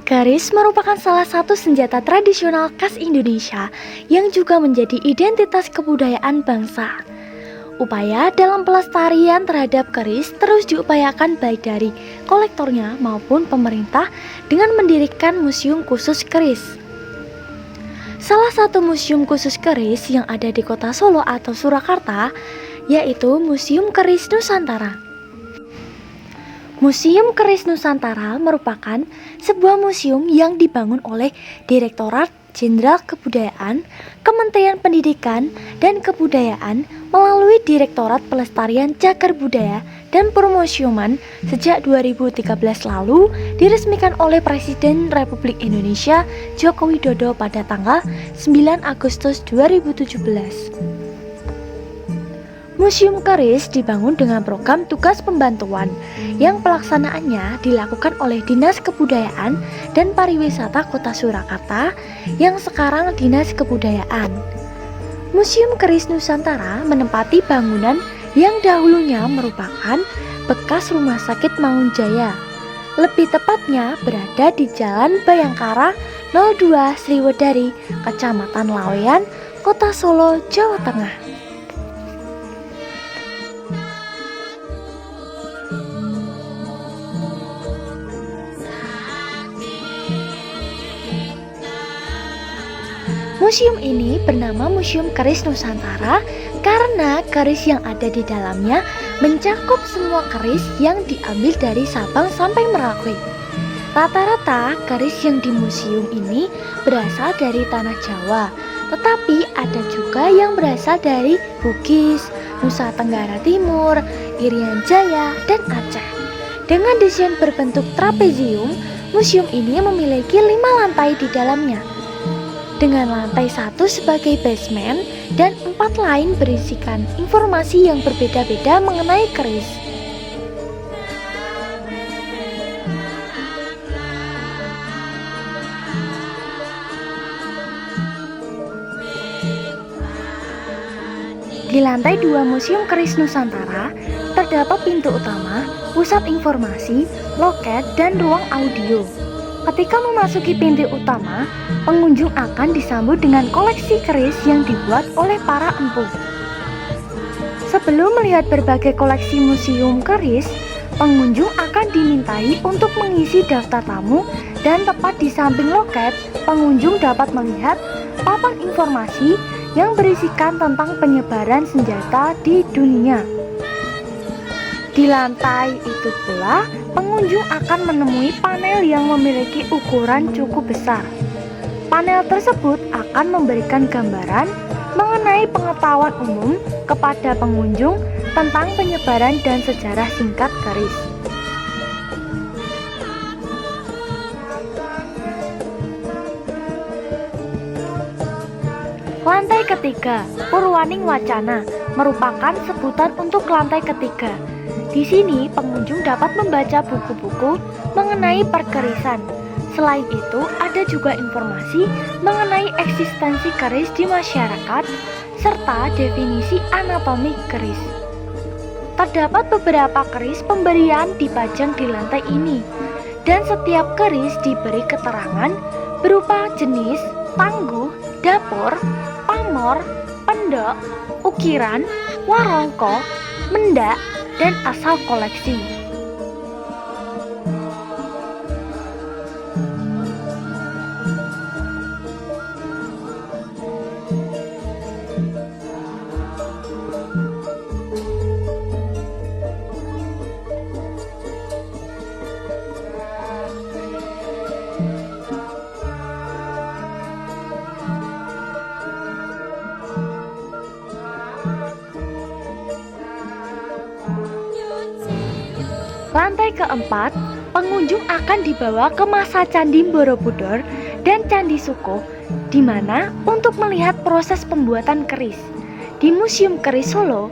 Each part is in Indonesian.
Keris merupakan salah satu senjata tradisional khas Indonesia yang juga menjadi identitas kebudayaan bangsa. Upaya dalam pelestarian terhadap keris terus diupayakan baik dari kolektornya maupun pemerintah dengan mendirikan museum khusus keris. Salah satu museum khusus keris yang ada di Kota Solo atau Surakarta yaitu Museum Keris Nusantara. Museum Keris Nusantara merupakan sebuah museum yang dibangun oleh Direktorat Jenderal Kebudayaan, Kementerian Pendidikan dan Kebudayaan melalui Direktorat Pelestarian Cagar Budaya dan Permusiuman sejak 2013 lalu diresmikan oleh Presiden Republik Indonesia Joko Widodo pada tanggal 9 Agustus 2017. Museum Keris dibangun dengan program tugas pembantuan yang pelaksanaannya dilakukan oleh Dinas Kebudayaan dan Pariwisata Kota Surakarta yang sekarang Dinas Kebudayaan. Museum Keris Nusantara menempati bangunan yang dahulunya merupakan bekas Rumah Sakit Mangunjaya. Lebih tepatnya berada di Jalan Bayangkara 02 Sriwedari, Kecamatan Laweyan, Kota Solo, Jawa Tengah. Museum ini bernama Museum Keris Nusantara karena keris yang ada di dalamnya mencakup semua keris yang diambil dari Sabang sampai Merauke. Rata-rata keris yang di museum ini berasal dari tanah Jawa, tetapi ada juga yang berasal dari Bugis, Nusa Tenggara Timur, Irian Jaya, dan Aceh. Dengan desain berbentuk trapezium, museum ini memiliki 5 lantai di dalamnya, dengan lantai 1 sebagai basement dan 4 lain berisikan informasi yang berbeda-beda mengenai keris. Di lantai 2 Museum Keris Nusantara terdapat pintu utama, pusat informasi, loket, dan ruang audio. Ketika memasuki pintu utama, pengunjung akan disambut dengan koleksi keris yang dibuat oleh para empu. Sebelum melihat berbagai koleksi museum keris, pengunjung akan dimintai untuk mengisi daftar tamu dan tepat di samping loket, pengunjung dapat melihat papan informasi yang berisikan tentang penyebaran senjata di dunia. Di lantai itu pula, pengunjung akan menemui panel yang memiliki ukuran cukup besar. Panel tersebut akan memberikan gambaran mengenai pengetahuan umum kepada pengunjung tentang penyebaran dan sejarah singkat keris. Lantai ketiga, Purwaning Wacana, merupakan sebutan untuk lantai ketiga. Di sini pengunjung dapat membaca buku-buku mengenai perkerisan. Selain itu, ada juga informasi mengenai eksistensi keris di masyarakat serta definisi anatomi keris. Terdapat beberapa keris pemberian dipajang di lantai ini, dan setiap keris diberi keterangan berupa jenis, tangguh, dapur, pamor, pendok, ukiran, warongko, mendak, dan asal koleksi. Lantai keempat, pengunjung akan dibawa ke masa Candi Borobudur dan Candi Sukuh, di mana untuk melihat proses pembuatan keris. Di Museum Keris Solo,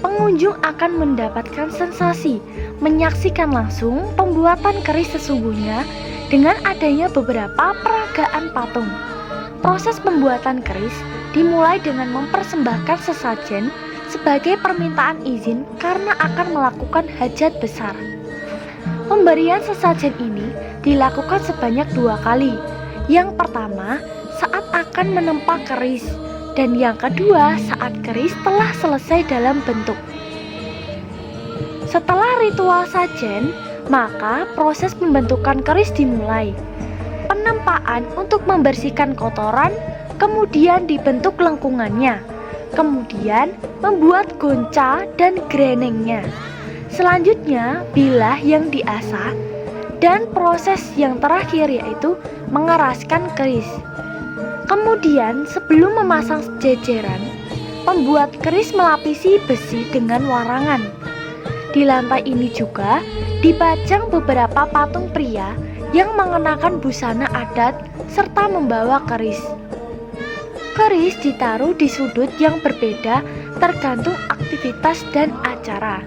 pengunjung akan mendapatkan sensasi menyaksikan langsung pembuatan keris sesungguhnya dengan adanya beberapa peragaan patung. Proses pembuatan keris dimulai dengan mempersembahkan sesajen sebagai permintaan izin karena akan melakukan hajat besar. Pemberian sesajen ini dilakukan sebanyak 2 kali. Yang pertama saat akan menempa keris, dan yang kedua saat keris telah selesai dalam bentuk. Setelah ritual sajen, maka proses pembentukan keris dimulai. Penempaan untuk membersihkan kotoran, kemudian dibentuk lengkungannya, kemudian membuat gonca dan grenengnya. Selanjutnya bilah yang diasah, dan proses yang terakhir yaitu mengeraskan keris. Kemudian sebelum memasang jejeran, pembuat keris melapisi besi dengan warangan. Di lantai ini juga dipajang beberapa patung pria yang mengenakan busana adat serta membawa keris. Keris ditaruh di sudut yang berbeda tergantung aktivitas dan acara.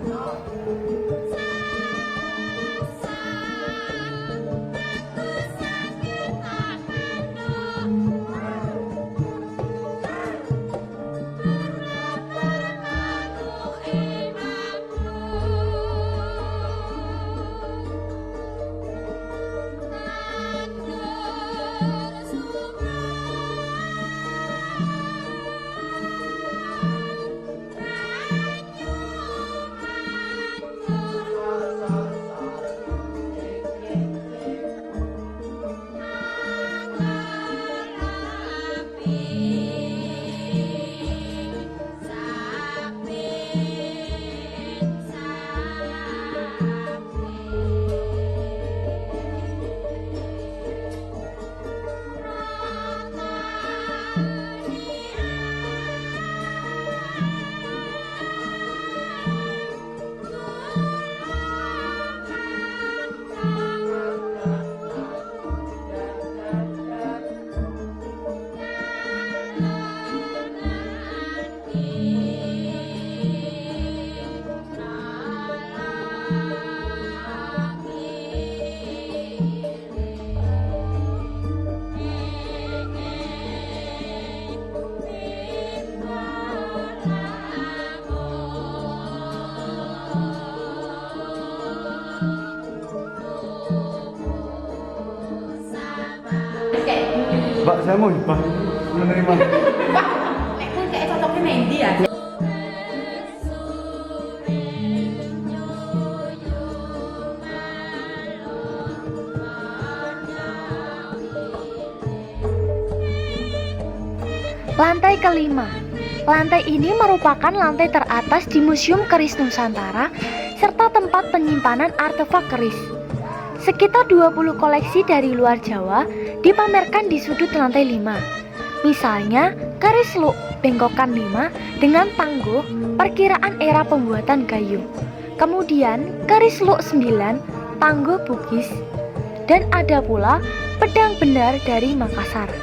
Mbak, saya mau hibah menerima. Pak, nek pun kayak cocoknya Mendy ya. Lantai kelima. Lantai ini merupakan lantai teratas di Museum Keris Nusantara serta tempat penyimpanan artefak keris. Sekitar 20 koleksi dari luar Jawa dipamerkan di sudut lantai 5. Misalnya, keris luk bengkokan 5 dengan tangguh perkiraan era pembuatan kayu. Kemudian, keris luk 9 tangguh Bugis, dan ada pula pedang benar dari Makassar.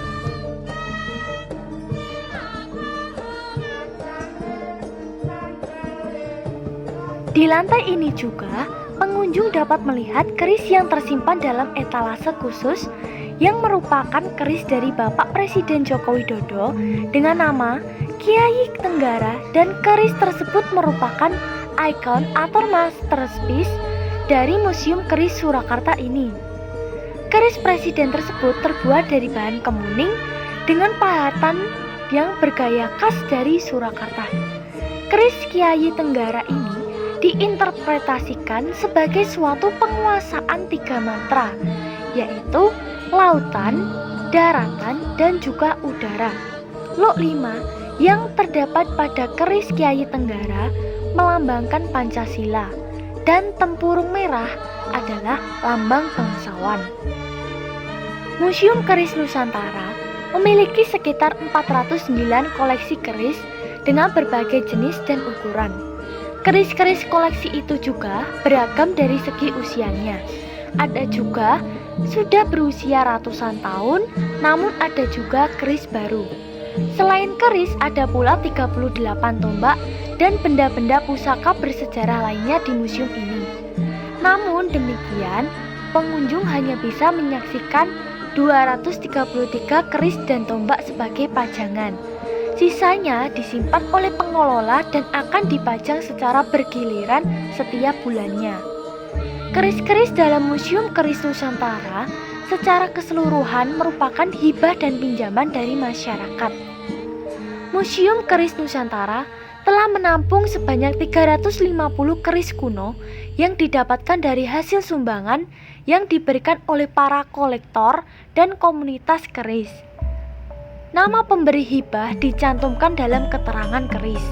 Di lantai ini juga, pengunjung dapat melihat keris yang tersimpan dalam etalase khusus yang merupakan keris dari Bapak Presiden Joko Widodo dengan nama Kiai Tenggara, dan keris tersebut merupakan ikon atau masterpiece dari Museum Keris Surakarta ini. Keris presiden tersebut terbuat dari bahan kemuning dengan pahatan yang bergaya khas dari Surakarta. Keris Kiai Tenggara ini diinterpretasikan sebagai suatu penguasaan 3 mantra, yaitu lautan, daratan, dan juga udara. Luk 5 yang terdapat pada keris Kiai Tenggara melambangkan Pancasila, dan tempurung merah adalah lambang bangsawan. Museum Keris Nusantara memiliki sekitar 409 koleksi keris dengan berbagai jenis dan ukuran. Keris-keris koleksi itu juga beragam dari segi usianya. Ada juga sudah berusia ratusan tahun, namun ada juga keris baru. Selain keris, ada pula 38 tombak dan benda-benda pusaka bersejarah lainnya di museum ini. Namun demikian, pengunjung hanya bisa menyaksikan 233 keris dan tombak sebagai pajangan. Sisanya disimpan oleh pengelola dan akan dipajang secara bergiliran setiap bulannya. Keris-keris dalam Museum Keris Nusantara secara keseluruhan merupakan hibah dan pinjaman dari masyarakat. Museum Keris Nusantara telah menampung sebanyak 350 keris kuno yang didapatkan dari hasil sumbangan yang diberikan oleh para kolektor dan komunitas keris. Nama pemberi hibah dicantumkan dalam keterangan keris.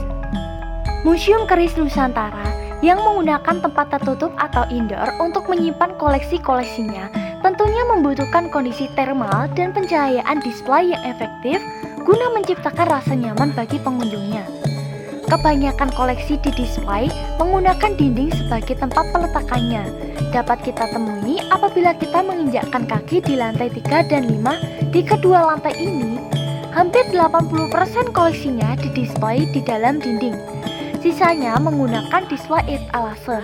Museum Keris Nusantara yang menggunakan tempat tertutup atau indoor untuk menyimpan koleksi-koleksinya tentunya membutuhkan kondisi termal dan pencahayaan display yang efektif guna menciptakan rasa nyaman bagi pengunjungnya. Kebanyakan koleksi di display menggunakan dinding sebagai tempat peletakannya. Dapat kita temui apabila kita menginjakkan kaki di lantai 3 dan 5 di kedua lantai ini. Hampir 80% koleksinya didisplay di dalam dinding. Sisanya menggunakan display etalase.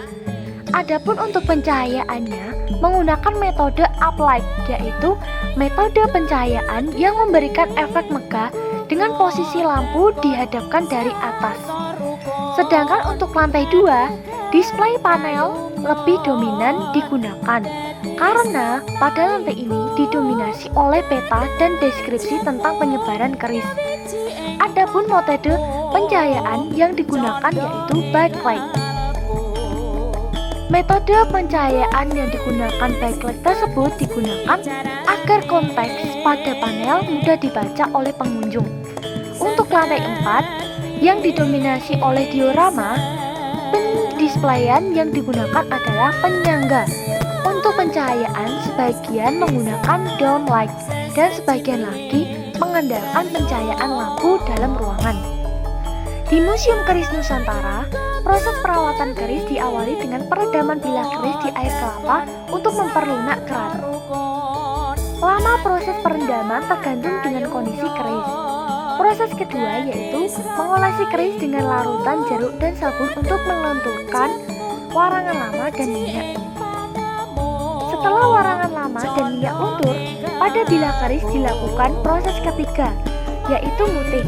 Adapun untuk pencahayaannya menggunakan metode uplight, yaitu metode pencahayaan yang memberikan efek megah dengan posisi lampu dihadapkan dari atas. Sedangkan untuk lantai 2, display panel lebih dominan digunakan karena pada lantai ini didominasi oleh peta dan deskripsi tentang penyebaran keris. Adapun metode pencahayaan yang digunakan yaitu backlight. Metode pencahayaan yang digunakan backlight tersebut digunakan agar konteks pada panel mudah dibaca oleh pengunjung. Untuk lantai 4 yang didominasi oleh diorama, pendisplayan yang digunakan adalah penyangga. Untuk pencahayaan sebagian menggunakan downlight dan sebagian lagi mengandalkan pencahayaan lampu dalam ruangan. Di Museum Keris Nusantara, proses perawatan keris diawali dengan peredaman bilah keris di air kelapa untuk memperlunak kerat. Lama proses perendaman tergantung dengan kondisi keris. Proses kedua yaitu mengolesi keris dengan larutan jeruk dan sabun untuk melenturkan warangan lama dan minyak. Setelah warangan lama dan minyak luntur, pada bilah keris dilakukan proses ketiga, yaitu mutih.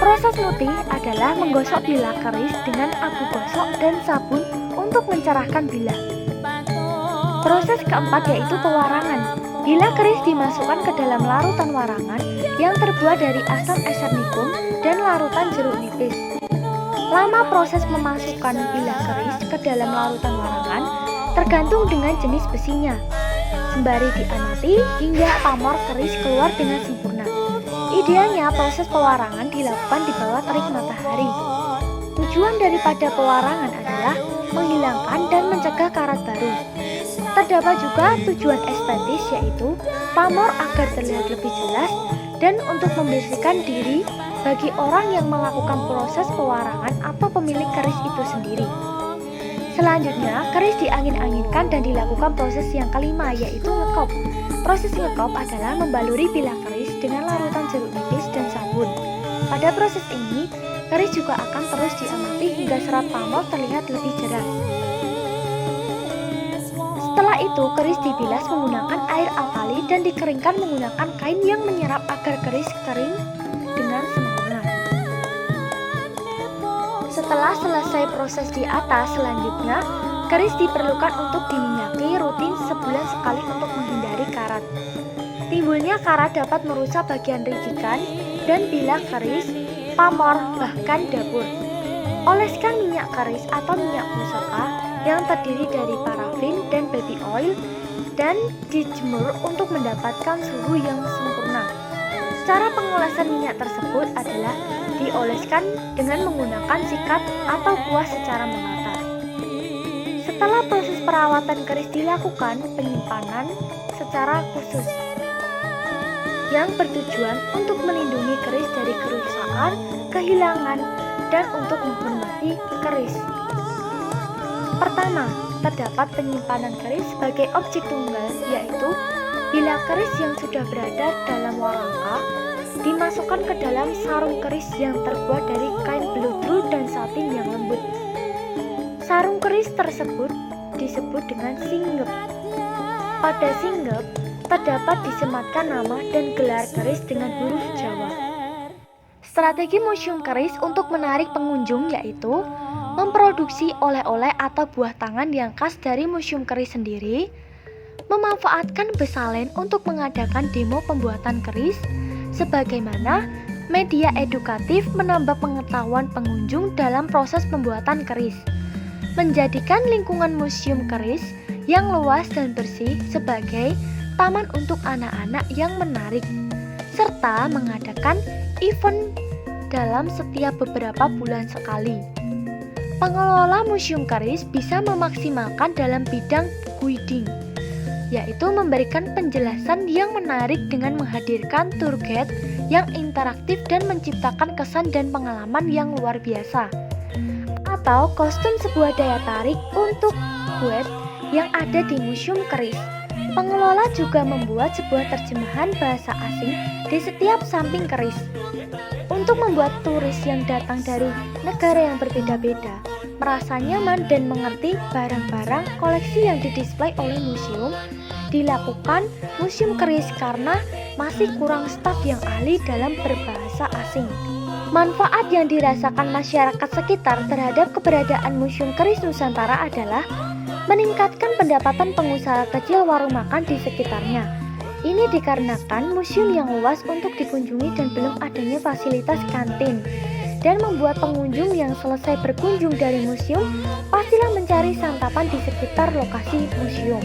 Proses mutih adalah menggosok bilah keris dengan abu gosok dan sabun untuk mencerahkan bilah. Proses keempat yaitu pewarangan. Bilah keris dimasukkan ke dalam larutan warangan yang terbuat dari asam esernikum dan larutan jeruk nipis. Lama proses memasukkan bilah keris ke dalam larutan warangan tergantung dengan jenis besinya. Sembari diamati hingga pamor keris keluar dengan sempurna. Idealnya proses pewarangan dilakukan di bawah terik matahari. Tujuan daripada pewarangan adalah menghilangkan dan mencegah karat baru. Terdapat juga tujuan estetis yaitu pamor agar terlihat lebih jelas dan untuk membersihkan diri bagi orang yang melakukan proses pewarangan atau pemilik keris itu sendiri. Selanjutnya, keris diangin-anginkan dan dilakukan proses yang kelima yaitu ngekop. Proses ngekop adalah membaluri bilah keris dengan larutan jeruk nipis dan sabun. Pada proses ini, keris juga akan terus diamati hingga serat pamor terlihat lebih jelas. Setelah itu, keris dibilas menggunakan air alkali dan dikeringkan menggunakan kain yang menyerap agar keris kering dengan sempurna. Setelah selesai proses di atas, selanjutnya keris diperlukan untuk diminyaki rutin sebulan sekali untuk menghindari karat. Timbulnya karat dapat merusak bagian rijikan dan bilah keris, pamor, bahkan dapur. Oleskan minyak keris atau minyak pusaka yang terdiri dari parafin dan baby oil dan dijemur untuk mendapatkan suhu yang sempurna. Cara pengolesan minyak tersebut adalah dioleskan dengan menggunakan sikat atau kuas secara merata. Setelah proses perawatan keris dilakukan, penyimpanan secara khusus yang bertujuan untuk melindungi keris dari kerusakan, kehilangan, dan untuk menghormati keris. Pertama, terdapat penyimpanan keris sebagai objek tunggal, yaitu bila keris yang sudah berada dalam warangka dimasukkan ke dalam sarung keris yang terbuat dari kain beludru dan satin yang lembut. Sarung keris tersebut disebut dengan singgep. Pada singgep terdapat disematkan nama dan gelar keris dengan huruf Jawa. Strategi Museum Keris untuk menarik pengunjung yaitu memproduksi oleh-oleh atau buah tangan yang khas dari Museum Keris sendiri, memanfaatkan Besalen untuk mengadakan demo pembuatan keris, sebagaimana media edukatif menambah pengetahuan pengunjung dalam proses pembuatan keris, menjadikan lingkungan Museum Keris yang luas dan bersih sebagai taman untuk anak-anak yang menarik, serta mengadakan event dalam setiap beberapa bulan sekali. Pengelola Museum Keris bisa memaksimalkan dalam bidang guiding, yaitu memberikan penjelasan yang menarik dengan menghadirkan tour guide yang interaktif dan menciptakan kesan dan pengalaman yang luar biasa. Atau kostum sebuah daya tarik untuk guide yang ada di Museum Keris. Pengelola juga membuat sebuah terjemahan bahasa asing di setiap samping keris untuk membuat turis yang datang dari negara yang berbeda-beda merasa nyaman dan mengerti barang-barang koleksi yang didisplay oleh museum. Dilakukan Museum Keris karena masih kurang staf yang ahli dalam berbahasa asing. Manfaat yang dirasakan masyarakat sekitar terhadap keberadaan Museum Keris Nusantara adalah meningkatkan pendapatan pengusaha kecil warung makan di sekitarnya. Ini dikarenakan museum yang luas untuk dikunjungi dan belum adanya fasilitas kantin, dan membuat pengunjung yang selesai berkunjung dari museum pastilah mencari santapan di sekitar lokasi museum.